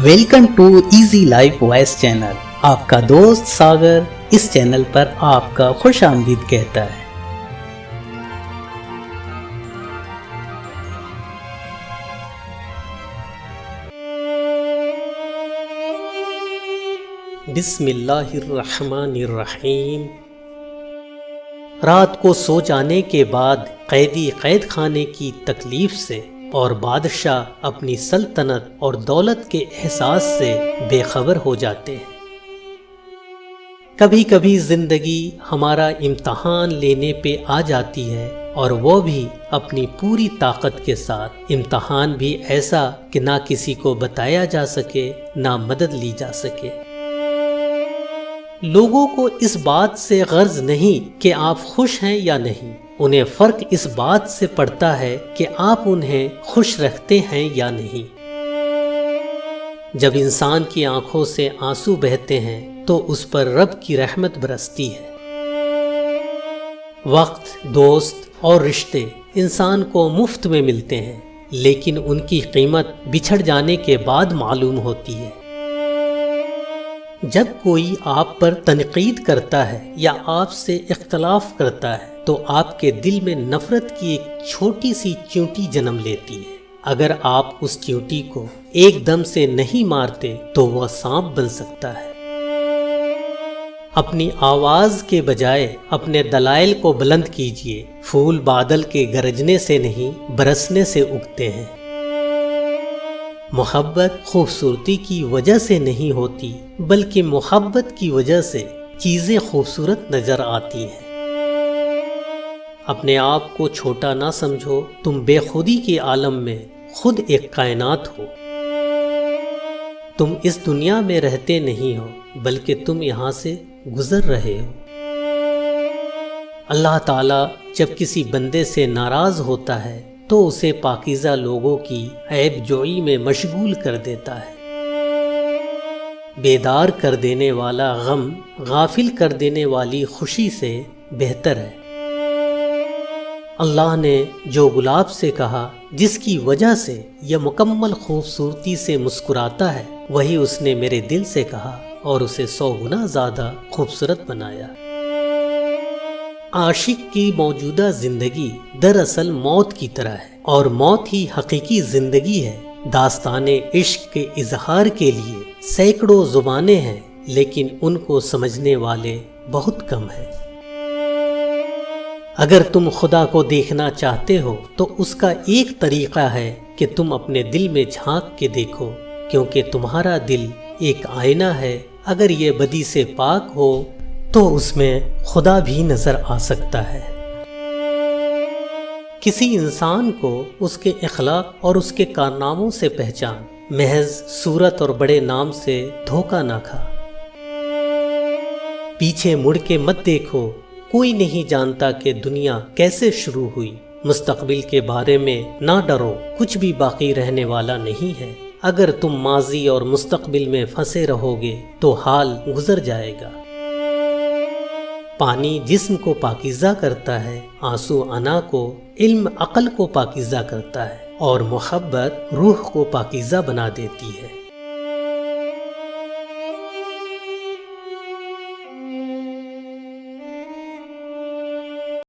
Welcome to easy life voice channel. آپ کا دوست ساگر اس چینل پر آپ کا خوش آمدید کہتا ہے۔ بسم اللہ الرحمن الرحیم۔ رات کو سو جانے کے بعد قیدی قید خانے کی تکلیف سے اور بادشاہ اپنی سلطنت اور دولت کے احساس سے بے خبر ہو جاتے ہیں۔ کبھی کبھی زندگی ہمارا امتحان لینے پہ آ جاتی ہے، اور وہ بھی اپنی پوری طاقت کے ساتھ۔ امتحان بھی ایسا کہ نہ کسی کو بتایا جا سکے، نہ مدد لی جا سکے۔ لوگوں کو اس بات سے غرض نہیں کہ آپ خوش ہیں یا نہیں، انہیں فرق اس بات سے پڑتا ہے کہ آپ انہیں خوش رکھتے ہیں یا نہیں۔ جب انسان کی آنکھوں سے آنسو بہتے ہیں تو اس پر رب کی رحمت برستی ہے۔ وقت، دوست اور رشتے انسان کو مفت میں ملتے ہیں، لیکن ان کی قیمت بچھڑ جانے کے بعد معلوم ہوتی ہے۔ جب کوئی آپ پر تنقید کرتا ہے یا آپ سے اختلاف کرتا ہے تو آپ کے دل میں نفرت کی ایک چھوٹی سی چیونٹی جنم لیتی ہے۔ اگر آپ اس چیونٹی کو ایک دم سے نہیں مارتے تو وہ سانپ بن سکتا ہے۔ اپنی آواز کے بجائے اپنے دلائل کو بلند کیجیے۔ پھول بادل کے گرجنے سے نہیں، برسنے سے اگتے ہیں۔ محبت خوبصورتی کی وجہ سے نہیں ہوتی، بلکہ محبت کی وجہ سے چیزیں خوبصورت نظر آتی ہیں۔ اپنے آپ کو چھوٹا نہ سمجھو، تم بے خودی کے عالم میں خود ایک کائنات ہو۔ تم اس دنیا میں رہتے نہیں ہو، بلکہ تم یہاں سے گزر رہے ہو۔ اللہ تعالیٰ جب کسی بندے سے ناراض ہوتا ہے تو اسے پاکیزہ لوگوں کی عیب جوئی میں مشغول کر دیتا ہے۔ بیدار کر دینے والا غم غافل کر دینے والی خوشی سے بہتر ہے۔ اللہ نے جو گلاب سے کہا، جس کی وجہ سے یہ مکمل خوبصورتی سے مسکراتا ہے، وہی اس نے میرے دل سے کہا اور اسے 100 گنا زیادہ خوبصورت بنایا۔ عاشق کی موجودہ زندگی دراصل موت کی طرح ہے، اور موت ہی حقیقی زندگی ہے۔ داستان عشق کے اظہار کے لیے سینکڑوں زبانیں ہیں، لیکن ان کو سمجھنے والے بہت کم ہیں۔ اگر تم خدا کو دیکھنا چاہتے ہو تو اس کا ایک طریقہ ہے کہ تم اپنے دل میں جھانک کے دیکھو، کیونکہ تمہارا دل ایک آئینہ ہے۔ اگر یہ بدی سے پاک ہو تو اس میں خدا بھی نظر آ سکتا ہے۔ کسی انسان کو اس کے اخلاق اور اس کے کارناموں سے پہچان، محض صورت اور بڑے نام سے دھوکہ نہ کھا۔ پیچھے مڑ کے مت دیکھو، کوئی نہیں جانتا کہ دنیا کیسے شروع ہوئی۔ مستقبل کے بارے میں نہ ڈرو، کچھ بھی باقی رہنے والا نہیں ہے۔ اگر تم ماضی اور مستقبل میں پھنسے رہو گے تو حال گزر جائے گا۔ پانی جسم کو پاکیزہ کرتا ہے، آنسو انا کو، علم عقل کو پاکیزہ کرتا ہے، اور محبت روح کو پاکیزہ بنا دیتی ہے۔